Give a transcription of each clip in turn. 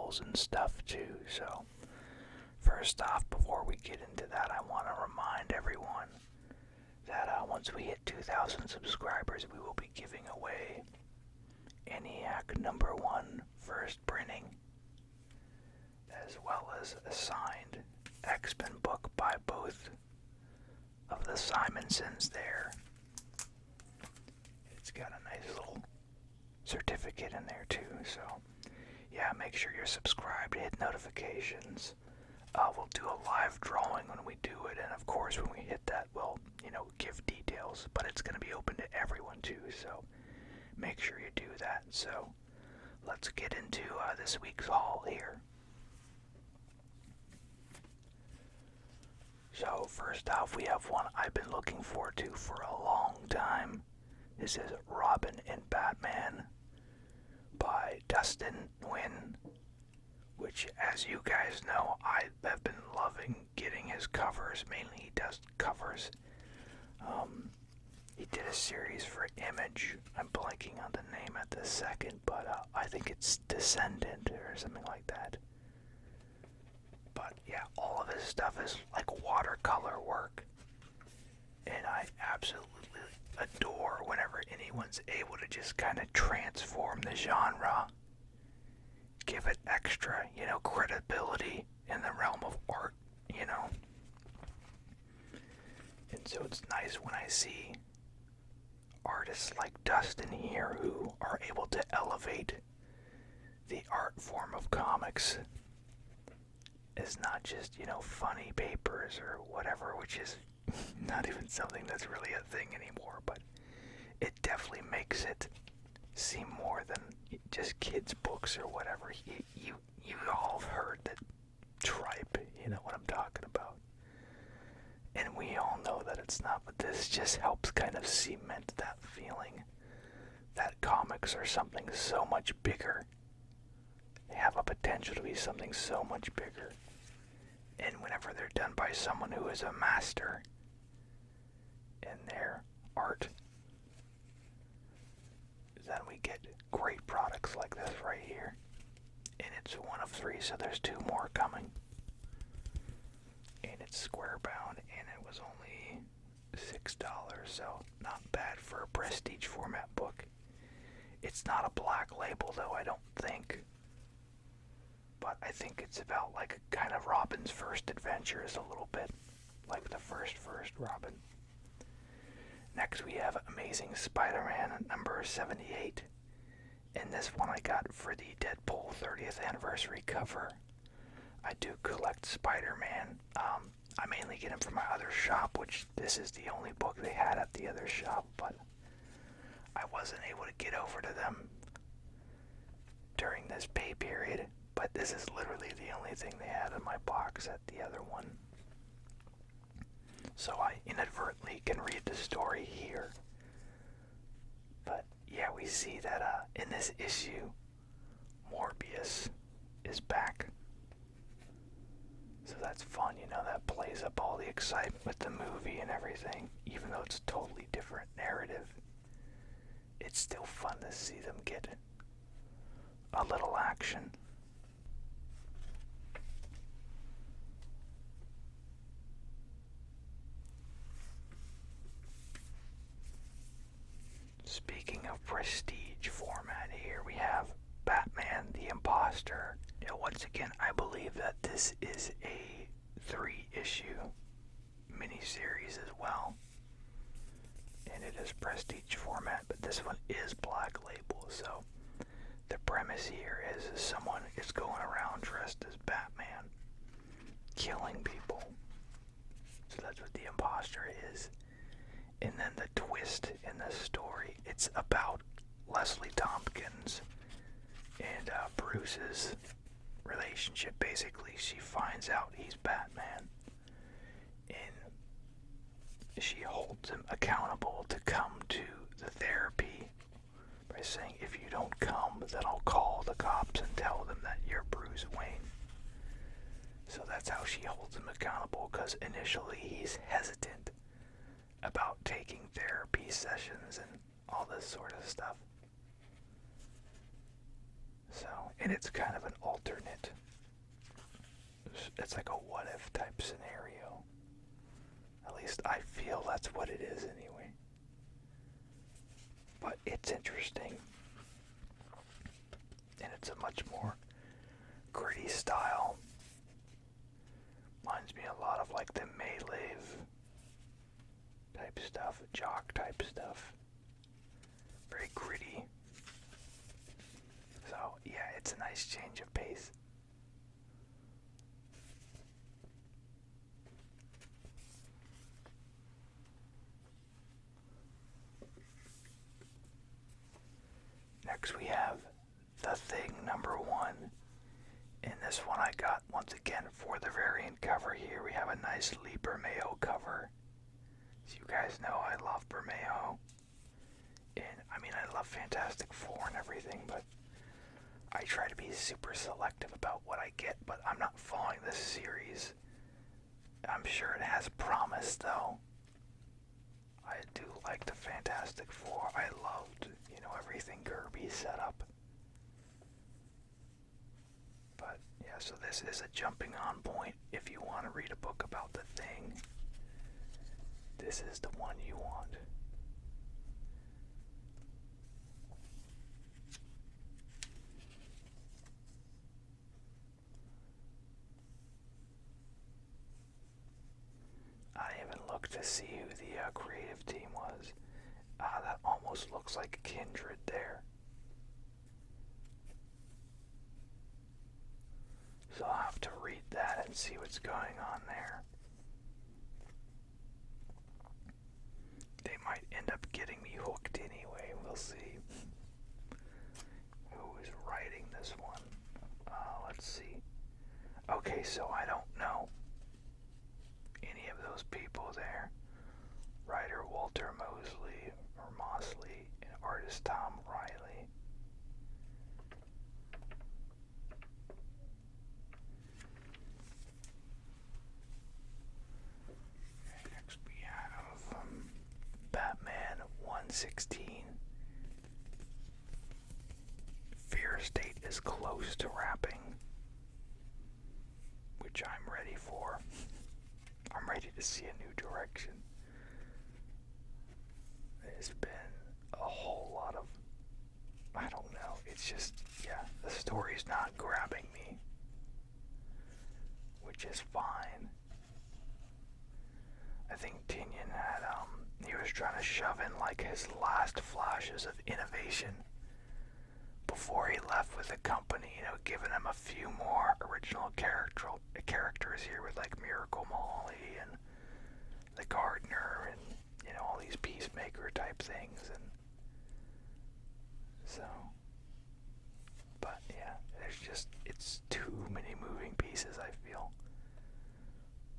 tingles and stuff too. So first off, before we get into that, I want to remind everyone that once we hit 2,000 subscribers, we will be giving away ENIAC #1 first printing, as well as a signed X-Men book by both of the Simonsons there. It's got a nice little certificate in there too, so yeah, make sure you're subscribed, hit notifications. We'll do a live drawing when we do it, and of course when we hit that, we'll, give details, but it's going to be open to everyone too, so make sure you do that. So let's get into this week's haul here. So first off, we have one I've been looking forward to for a long time. This is Robin and Batman by Dustin Nguyen, which, as you guys know, I have been loving getting his covers. Mainly he does covers. He did a series for Image. I'm blanking on the name at this second, but I think it's Descendant or something like that. But yeah, all of his stuff is like watercolor work, and I absolutely adore whenever anyone's able to just kind of transform the genre, give it extra, credibility in the realm of art, And so it's nice when I see artists like Dustin here who are able to elevate the art form of comics as not just, funny papers or whatever, which is not even something that's really a thing anymore, but it definitely makes it seem more than just kids' books or whatever. You all have heard that tripe, you know what I'm talking about. And we all know that it's not, but this just helps kind of cement that feeling that comics are something so much bigger. They have a potential to be something so much bigger. And whenever they're done by someone who is a master in their art, then we get great products like this right here. And it's one of 3, so there's 2 more coming. And it's square bound, and it was only $6, so not bad for a prestige format book. It's not a black label though, I don't think. But I think it's about like kind of Robin's first adventures a little bit. Like the first Robin. Next we have Amazing Spider-Man #78. And this one I got for the Deadpool 30th anniversary cover. I do collect Spider-Man. I mainly get him from my other shop, which this is the only book they had at the other shop, but I wasn't able to get over to them during this pay period. But this is literally the only thing they had in my box at the other one. So I inadvertently can read the story here. But yeah, we see that in this issue, Morbius is back. So that's fun, that plays up all the excitement with the movie and everything. Even though it's a totally different narrative, it's still fun to see them get a little action. Speaking of prestige format, here we have Batman the Imposter. Once again, I believe that this is a 3-issue miniseries as well. And it is prestige format, but this one is black label, so the premise here is someone is going around dressed as Batman, killing people. So that's what the Imposter is. And then the twist in the story, it's about Leslie Tompkins and Bruce's relationship. Basically, she finds out he's Batman, and she holds him accountable to come to the therapy by saying, if you don't come, then I'll call the cops and tell them that you're Bruce Wayne. So that's how she holds him accountable, because initially he's hesitant about taking therapy sessions and all this sort of stuff. So, and it's kind of an alternate. It's like a what-if type scenario. At least I feel that's what it is anyway. But it's interesting. And it's a much more gritty style. Reminds me a lot of like the Melee type stuff, jock type stuff. Very gritty. So yeah, it's a nice change of pace. Next we have The Thing #1. In this one I got, once again, for the variant cover here, we have a nice Lee Bermejo cover. As you guys know, I love Bermejo. And, I mean, I love Fantastic Four and everything, but I try to be super selective about what I get, but I'm not following this series. I'm sure it has promise, though. I do like the Fantastic Four. I loved, everything Kirby set up. But, yeah, so this is a jumping on point if you want to read a book about the Thing. This is the one you want. I even looked to see who the creative team was. That almost looks like Kindred there. So I'll have to read that and see what's going on there. They might end up getting me hooked anyway. We'll see. Who is writing this one? Let's see. Okay, so I don't know any of those people there. Writer Walter Mosley and artist Tom Riley. Next we have Batman 116. Fear State is close to wrapping, which I'm ready for. I'm ready to see a new direction. There's been a whole lot of, I don't know, it's just, yeah, the story's not grabbing me, which is fine. I think Tinian had, he was trying to shove in like his last flashes of innovation before he left with the company, giving him a few more original characters here with like Miracle Molly and the Gardener and all these Peacemaker type things, and so, but yeah, it's too many moving pieces, I feel.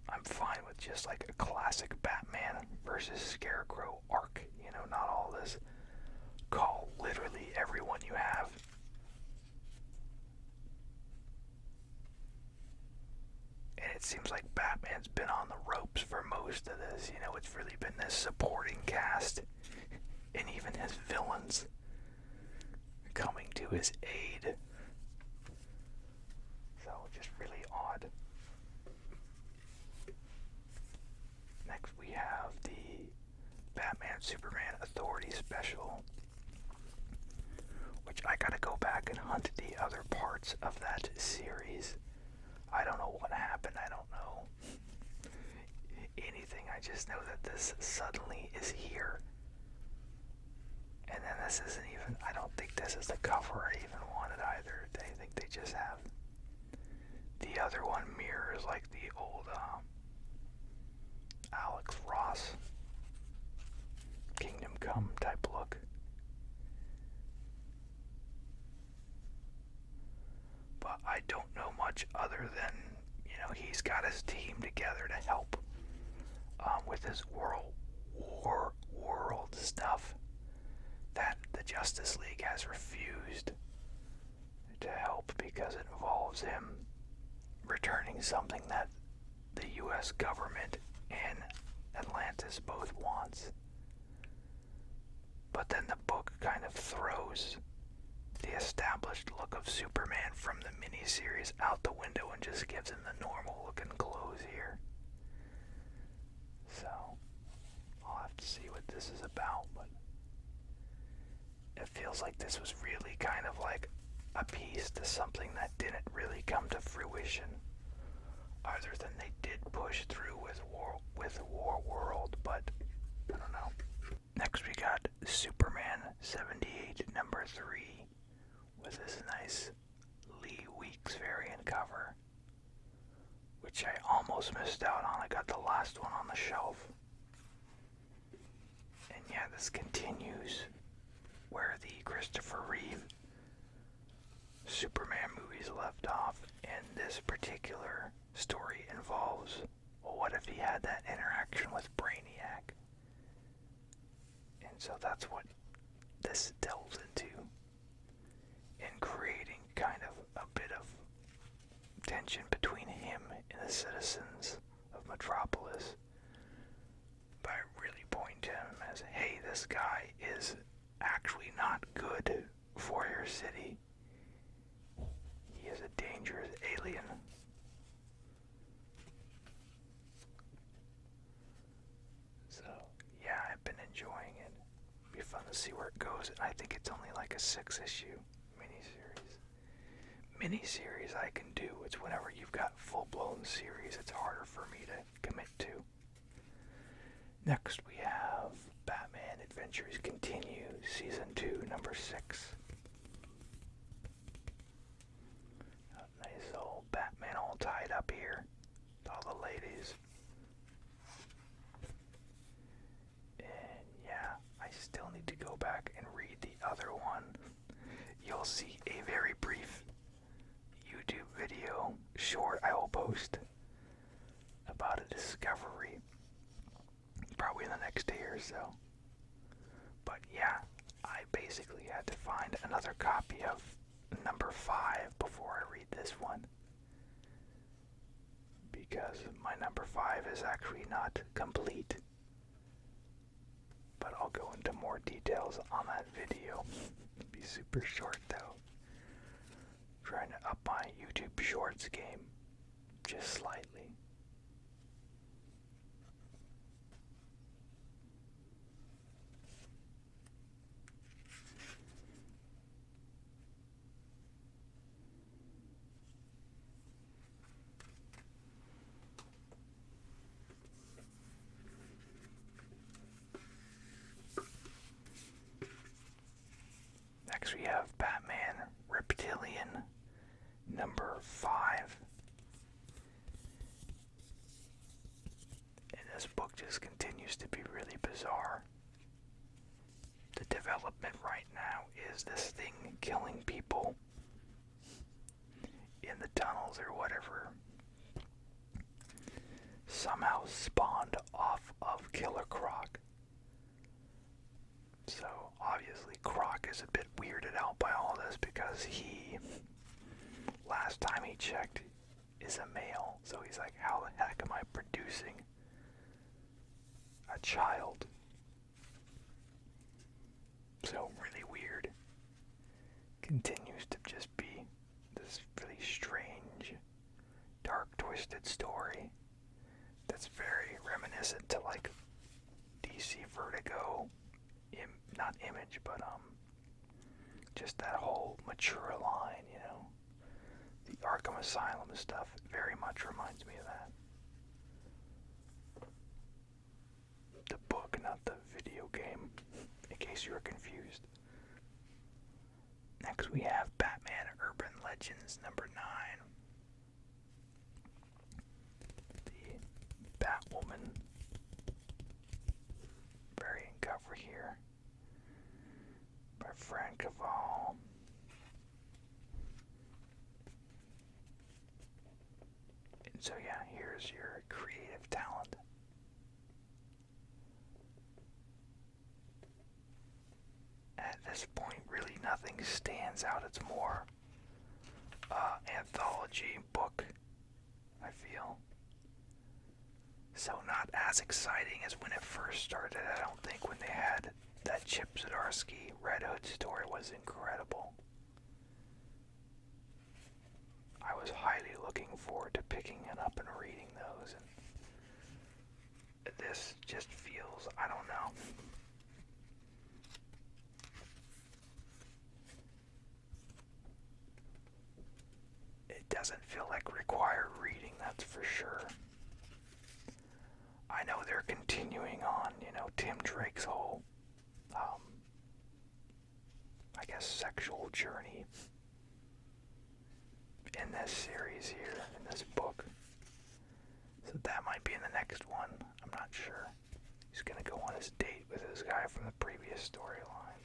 I'm fine with just like a classic Batman versus Scarecrow arc, not all this call literally everyone you have. And it seems like Batman's been on the ropes for most of this. It's really been this supporting cast and even his villains coming to his aid. So, just really odd. Next we have the Batman Superman Authority Special, which I gotta go back and hunt the other parts of that series. I don't know what happened. I don't know anything. I just know that this suddenly is here. And then this isn't even, I don't think this is the cover I even wanted either. I think they just have, the other one mirrors like the old Alex Ross Kingdom Come type look. But I don't know much other than, he's got his team together to help with his world stuff that the Justice League has refused to help because it involves him returning something that the U.S. government and Atlantis both wants. But then the book kind of throws the established look of Superman from the miniseries out the window and just gives him the normal looking clothes here. So, I'll have to see what this is about, but it feels like this was really kind of like a piece to something that didn't really come to fruition, other than they did push through with War World, but I don't know. Next we got Superman 78 number 3 with this nice Lee Weeks variant cover, which I almost missed out on. I got the last one on the shelf. And yeah, this continues where the Christopher Reeve Superman movies left off, and this particular story involves, well, what if he had that interaction with Brainiac? And so that's what this delves into, in creating kind of a bit of tension between him and the citizens of Metropolis, by really pointing to him as, hey, this guy is actually not good for your city. He is a dangerous alien. So, yeah, I've been enjoying it. It'll be fun to see where it goes. And I think it's only like a 6-issue miniseries. Miniseries I can do. It's whenever you've got full-blown series, it's harder for me to commit to. Next we have Batman Adventures Continue, Season 2, Number 6. A nice old Batman all tied up here with all the ladies. And yeah, I still need to go back and read the other one. You'll see a very brief YouTube video, short, I will post, about a discovery, probably in the next day or so. But yeah, I basically had to find another copy of number 5 before I read this one, because my number 5 is actually not complete. But I'll go into more details on that video. It'll be super short though. Trying to up my YouTube Shorts game just slightly. Next we have Batman Reptilian number 5. And this book just continues to be really bizarre. The development right now is this thing killing people in the tunnels or whatever somehow spawned off of Killer Croc. So obviously Croc is a bit weirded out by all this, because he, last time he checked, is a male. So he's like, how the heck am I producing a child? So really weird. Continues to just be this really strange, dark, twisted story that's very reminiscent to like DC Vertigo, not Image, but just that whole mature line, you know. The Arkham Asylum stuff very much reminds me of that. The book, not the video game, in case you were confused. Next we have Batman Urban Legends number 9. The Batwoman variant cover here by Frank Caval. And so yeah, here's your creative talent. At this point, really nothing stands out. It's more anthology book, I feel. So not as exciting as when it first started. I don't think when they had that Chip Zdarsky Red Hood story was incredible. picking it up and reading those, and this just feels, I don't know. It doesn't feel like required reading, that's for sure. I know they're continuing on, Tim Drake's whole, I guess, sexual journey in this series here, in this book. So that might be in the next one. I'm not sure. He's gonna go on his date with this guy from the previous storyline.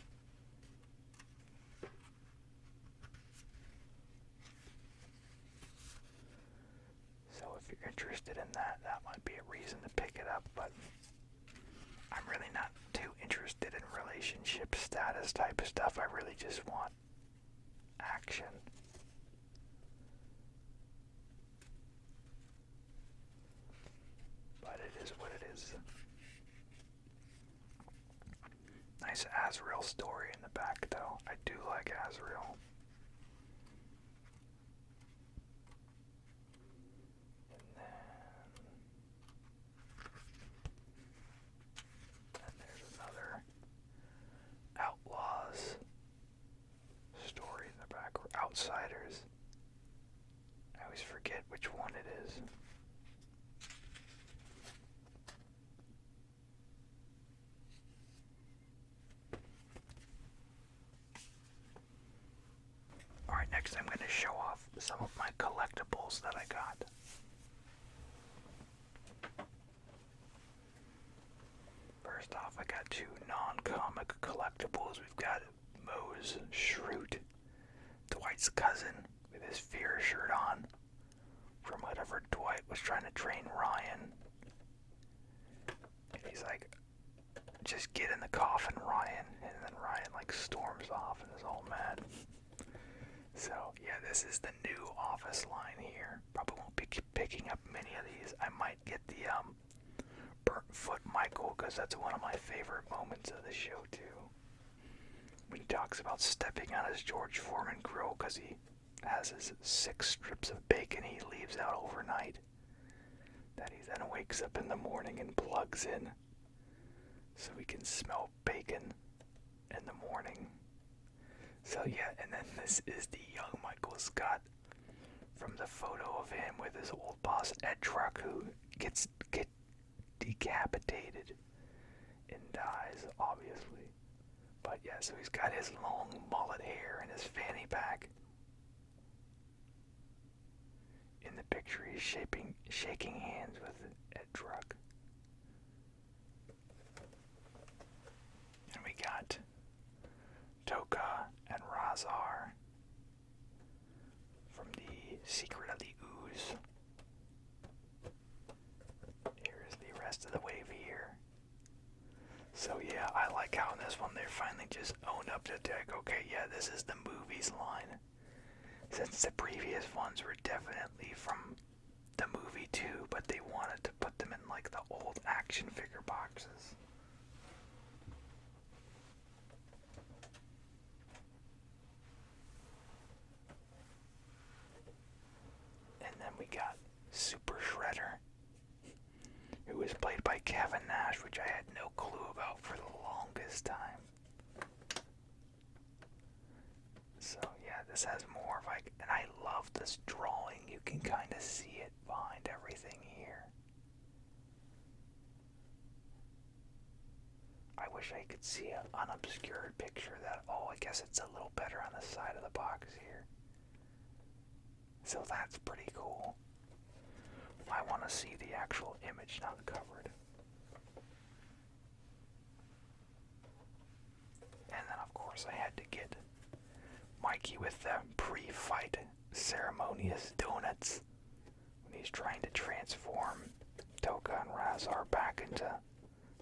So if you're interested in that, that might be a reason to pick it up, but I'm really not too interested in relationship status type of stuff. I really just want action. But it is what it is. Nice Azrael story in the back, though. I do like Azrael. And there's another Outlaws story in the back, or Outsiders. I always forget which one it is. Alright, next I'm going to show off some of my collectibles that I got. First off, I got two non-comic collectibles. We've got Mose Schrute, Dwight's cousin, with his Fear shirt on, from whatever Dwight was trying to train Ryan. And he's like, just get in the coffin, Ryan. And then Ryan storms off and is all mad. So yeah, this is the new Office line here. Probably won't be picking up many of these. I might get the Burnt Foot Michael, because that's one of my favorite moments of the show too. When he talks about stepping on his George Foreman grill because he has his 6 strips of bacon he leaves out overnight, that he then wakes up in the morning and plugs in so he can smell bacon in the morning. So yeah, and then this is the young Michael Scott from the photo of him with his old boss Ed Truck, who gets decapitated and dies, obviously. But yeah, so he's got his long mullet hair and his fanny pack. In the picture, he's shaking hands with Ed Truck. And we got Toka and Razar from the Secret of the Ooze. Here's the rest of the wave here. So yeah, I like how in this one they finally just owned up to tech. Okay, yeah, this is the movies line. Since the previous ones were definitely from the movie too, but they wanted to put them in the old action figure boxes. And then we got Super Shredder, who was played by Kevin Nash, which I had no clue about for the longest time. So yeah, this has more of and I love this drawing. You can kind of see it behind everything here. I wish I could see an unobscured picture of that. Oh, I guess it's a little better on the side of the box here. So that's pretty cool. I want to see the actual image, not covered. And then, of course, I had to get Mikey with the pre-fight ceremonious donuts when he's trying to transform Toka and Razar back into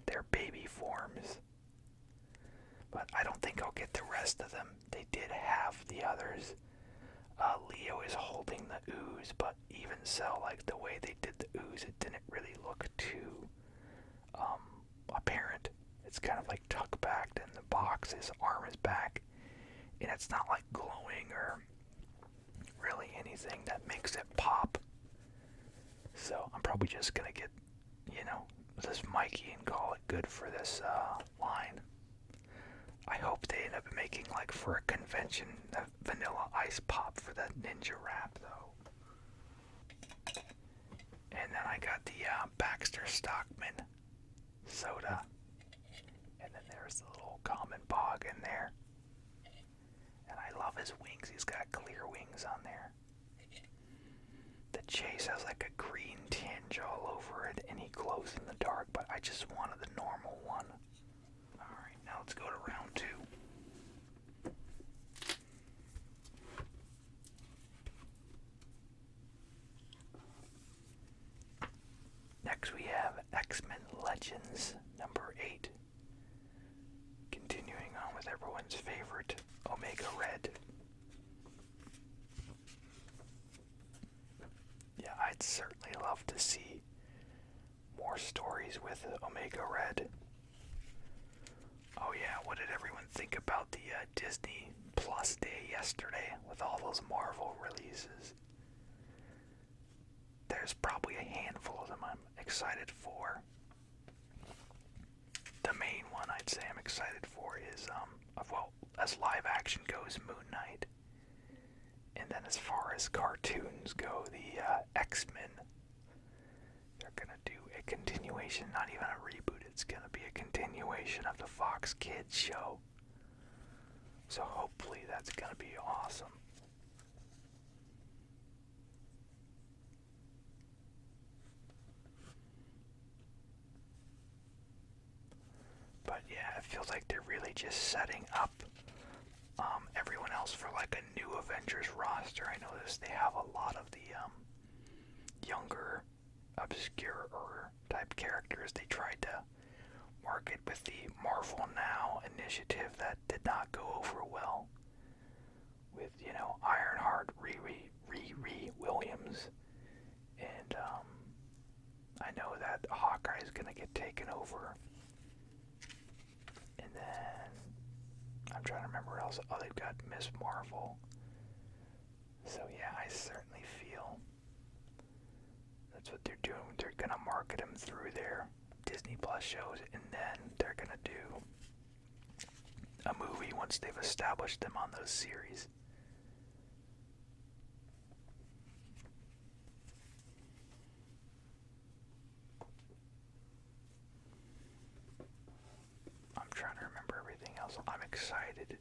their baby forms. But I don't think I'll get the rest of them. They did have the others. Leo is holding the ooze, but even so, the way they did the ooze, it didn't really look too apparent. It's kind of tuck backed in the box. His arm is back, and it's not glowing or really anything that makes it pop. probably just gonna get, this Mikey and call it good for this line. I hope they end up making, like, for a convention, a vanilla ice pop for that ninja wrap, though. And then I got the Baxter Stockman soda. And then there's the little common bog in there. And I love his wings. He's got clear wings on there. The Chase has like a green tinge all over it, and he glows in the dark, but I just wanted the normal one. Alright, now let's go to round 2. Next we have X-Men Legends number 8. Continuing on with everyone's favorite, Omega Red. Yeah, I'd certainly love to see more stories with Omega Red. Oh yeah, what did everyone think about the Disney Plus day yesterday with all those Marvel releases? There's probably a handful of them I'm excited for. The main one I'd say I'm excited for is, as live action goes, Moon Knight. And then as far as cartoons go, the X-Men, they're gonna do a continuation, not even a reboot, it's gonna be a continuation of the Fox Kids show. So hopefully that's gonna be awesome. But yeah, it feels like they're really just setting up everyone else for like a new Avengers roster. I noticed they have a lot of the younger, obscure type characters they tried to market with the Marvel Now initiative that did not go over well. With, Ironheart, Riri Williams, and I know that Hawkeye is gonna get taken over. And then I'm trying to remember what else. Oh, they've got Miss Marvel. So yeah, I certainly feel that's what they're doing. They're gonna market them through their Disney Plus shows, and then they're gonna do a movie once they've established them on those series. I'm trying to remember everything else. I'm excited.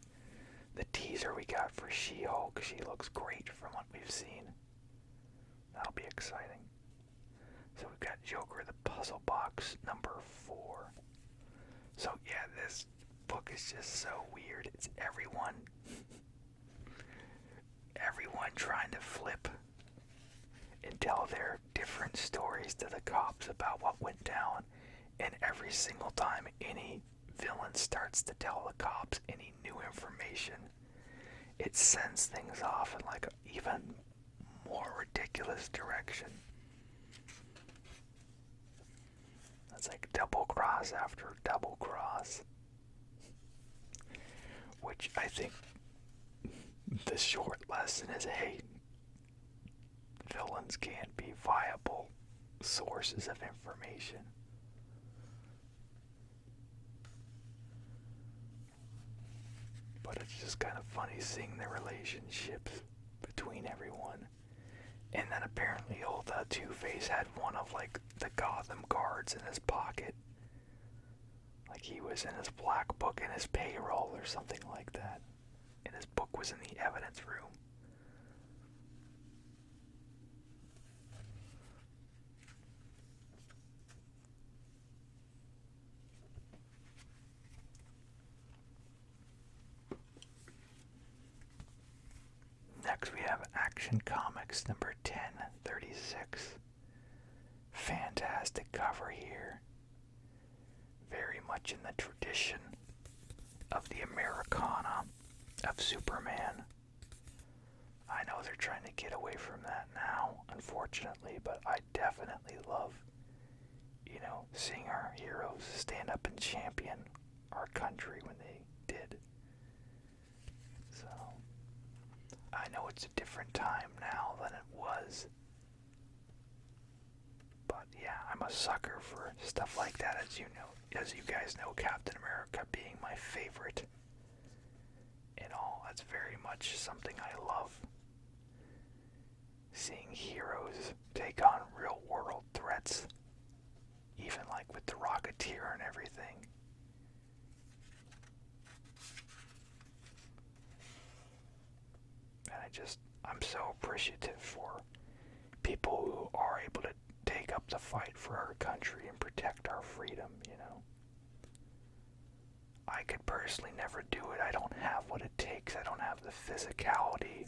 The teaser we got for She-Hulk, she looks great from what we've seen. That'll be exciting. So we've got Joker the Puzzle Box number 4. So yeah, this book is just so weird. It's everyone trying to flip and tell their different stories to the cops about what went down. And every single time any villain starts to tell the cops any new information, it sends things off in like an even more ridiculous direction. It's like double cross after double cross. Which I think the short lesson is, hey, villains can't be viable sources of information. But it's just kind of funny seeing the relationships between everyone. And then apparently old Two-Face had one of like the Gotham guards in his pocket. Like he was in his black book in his payroll or something like that. And his book was in the evidence room. Next we have Action Comics number 1036. Fantastic cover here. Very much in the tradition of the Americana of Superman. I know they're trying to get away from that now, unfortunately, but I definitely love, seeing our heroes stand up and champion our country when they did. So, I know it's a different time now than it was. But sucker for stuff like that, as you guys know, Captain America being my favorite and all. That's very much something I love. Seeing heroes take on real world threats, even like with the Rocketeer and everything. And I'm so appreciative for people who are able to take up the fight for our country and protect our freedom, I could personally never do it. I don't have what it takes. I don't have the physicality.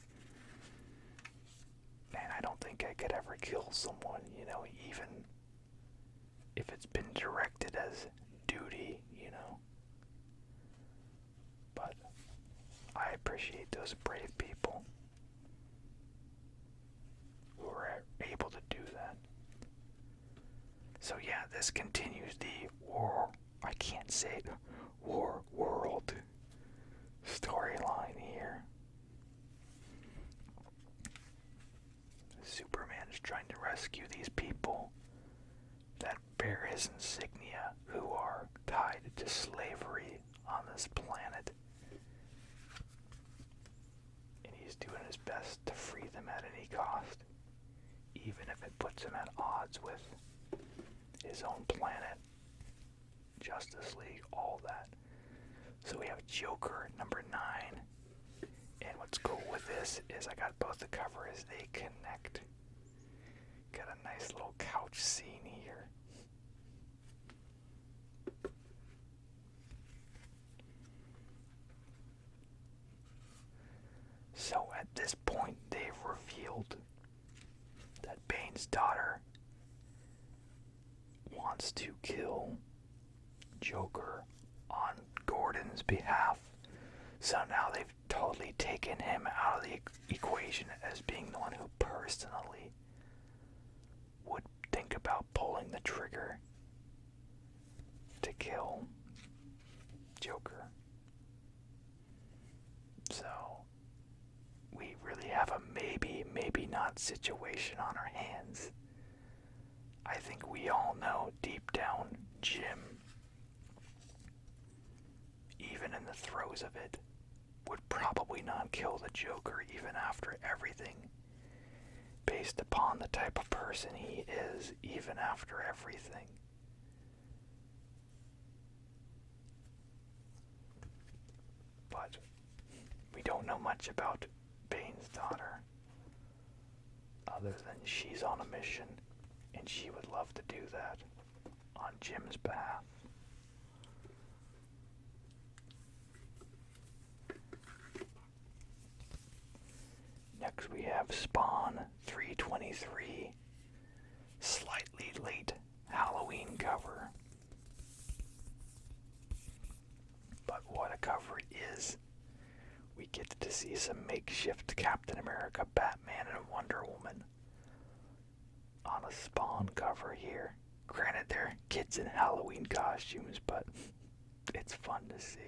And I don't think I could ever kill someone, even if it's been directed as duty, But I appreciate those brave people who are able to do that. So yeah, this continues the war world storyline here. Superman is trying to rescue these people that bear his insignia, who are tied to slavery on this planet. And he's doing his best to free them at any cost, even if it puts him at odds with his own planet, Justice League, all that. So we have Joker number 9. And what's cool with this is I got both the covers, they connect. Got a nice little couch scene here. So at this point, they've revealed that Bane's daughter wants to kill Joker on Gordon's behalf. So now they've totally taken him out of the equation as being the one who personally would think about pulling the trigger to kill Joker. So we really have a maybe, maybe not situation on our hands. I think we all know deep down Jim, even in the throes of it, would probably not kill the Joker even after everything, based upon the type of person he is, even after everything. But we don't know much about Bane's daughter, other than she's on a mission, and she would love to do that on Jim's behalf. Next we have Spawn 323, slightly late Halloween cover. But what a cover it is. We get to see some makeshift Captain America, Batman, and Wonder Woman on a Spawn cover here. Granted, they're kids in Halloween costumes, but it's fun to see.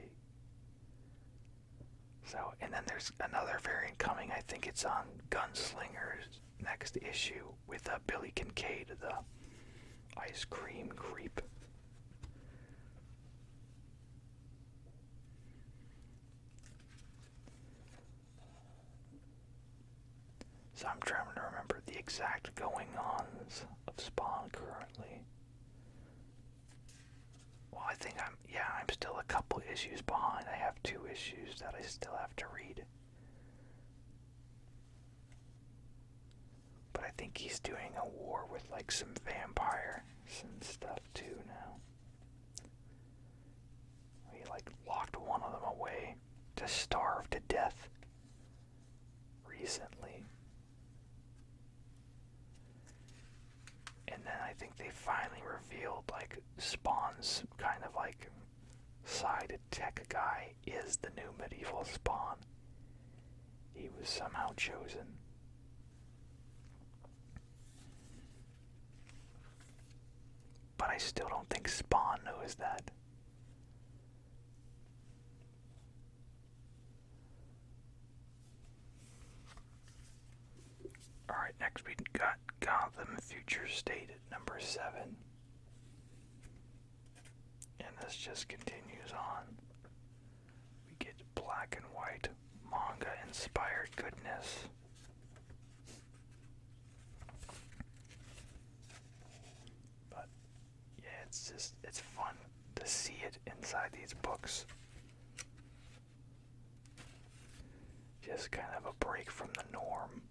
So, and then there's another variant coming. I think it's on Gunslinger's next issue with Billy Kincaid, the ice cream creep. So I'm trying to remember the exact going-ons of Spawn currently. Well, I think I'm still a couple issues behind. I have 2 issues that I still have to read. But I think he's doing a war with like some vampires and stuff too now. He like locked one of them away to starve to death recently. And then I think they finally revealed like Spawn's kind of like side tech guy is the new medieval Spawn. He was somehow chosen. But I still don't think Spawn knows that. Alright, next we got Gotham Future State at number 7. this just continues on. We get black and white manga inspired goodness. But yeah, it's fun to see it inside these books. Just kind of a break from the norm.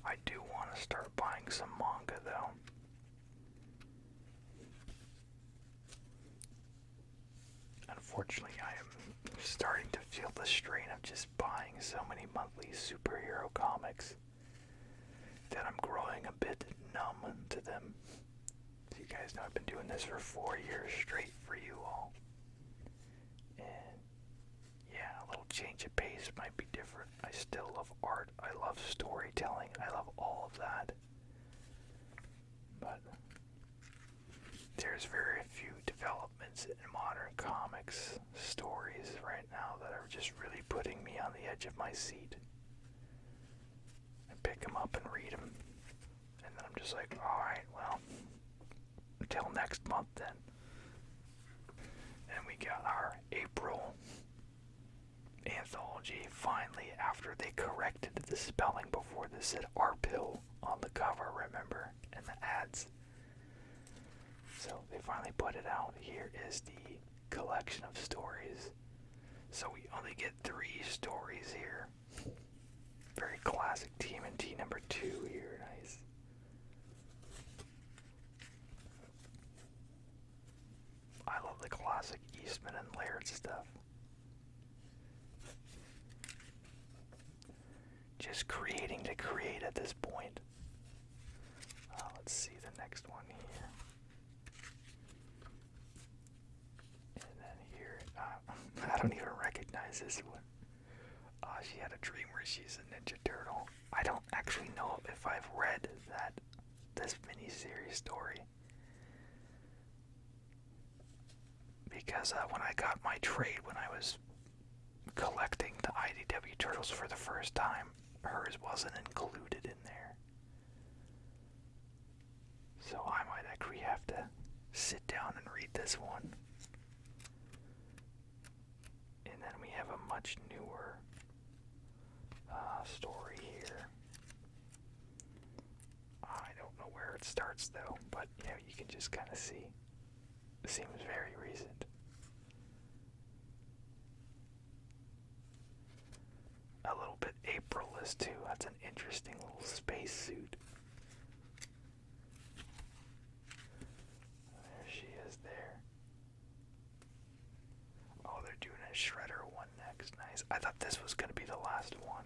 I do want to start buying some manga though. Unfortunately, I am starting to feel the strain of just buying so many monthly superhero comics that I'm growing a bit numb to them. So you guys know I've been doing this for 4 years straight for you all. And yeah, a little change of pace might be different. I still love art. I love storytelling. I love all of that. But there's very few developments in modern comics stories right now that are just really putting me on the edge of my seat. I pick them up and read them, and then I'm just like, alright, well, until next month then. And we got our April anthology finally, after they corrected the spelling before. This said Arpill on the cover, remember, and the ads. So they finally put it out. Here is the collection of stories. So we only get 3 stories here. Very classic TMNT number 2 here. Nice. I love the classic Eastman and Laird stuff. Just creating to create at this point. Let's see the next one here. I don't even recognize this one. She had a dream where she's a Ninja Turtle. I don't actually know if I've read this mini-series story. Because when I got my trade, when I was collecting the IDW Turtles for the first time, hers wasn't included in there. So I might actually have to sit down and read this one. And then we have a much newer story here. I don't know where it starts though, but you can just kind of see. It seems very recent. A little bit Aprilist too. That's an interesting little space suit. There she is there. Oh, they're doing a Shredder one next. Nice. I thought this was going to be the last one.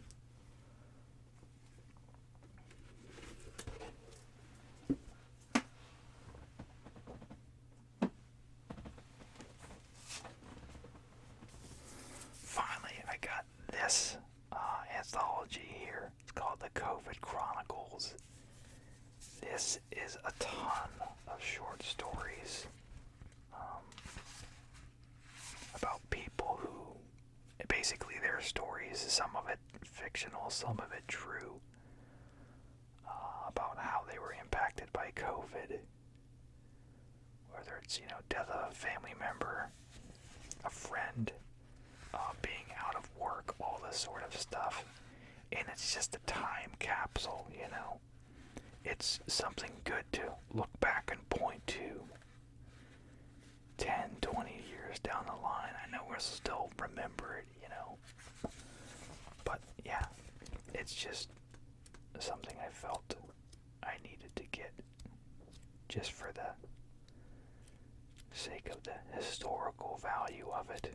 Finally, I got this anthology here. It's called the COVID Chronicles. This is a ton of short stories about people who, basically their stories, some of it fictional, some of it true, about how they were impacted by COVID. Whether it's, death of a family member, a friend, being out of work, all this sort of stuff. And it's just a time capsule, It's something good to look back and point to 10, 20 years down the line. I know we'll still remember it, But yeah, it's just something I felt I needed to get just for the sake of the historical value of it.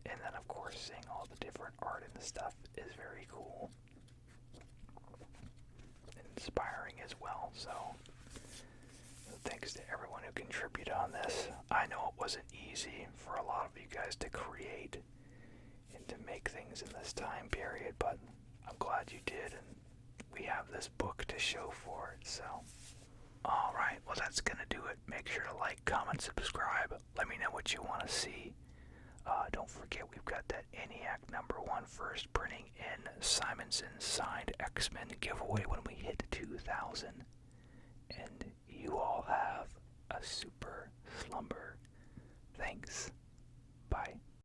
And then, of course, seeing all the different art and stuff is very cool. Inspiring as well. So, thanks to everyone who contributed on this. I know it wasn't easy for a lot of you guys to create and to make things in this time period, but I'm glad you did, and we have this book to show for it. So, alright, well, that's gonna do it. Make sure to like, comment, subscribe. Let me know what you want to see. Don't forget, we've got that ENIAC #1 first printing in Simonson signed X-Men giveaway when we hit 2,000.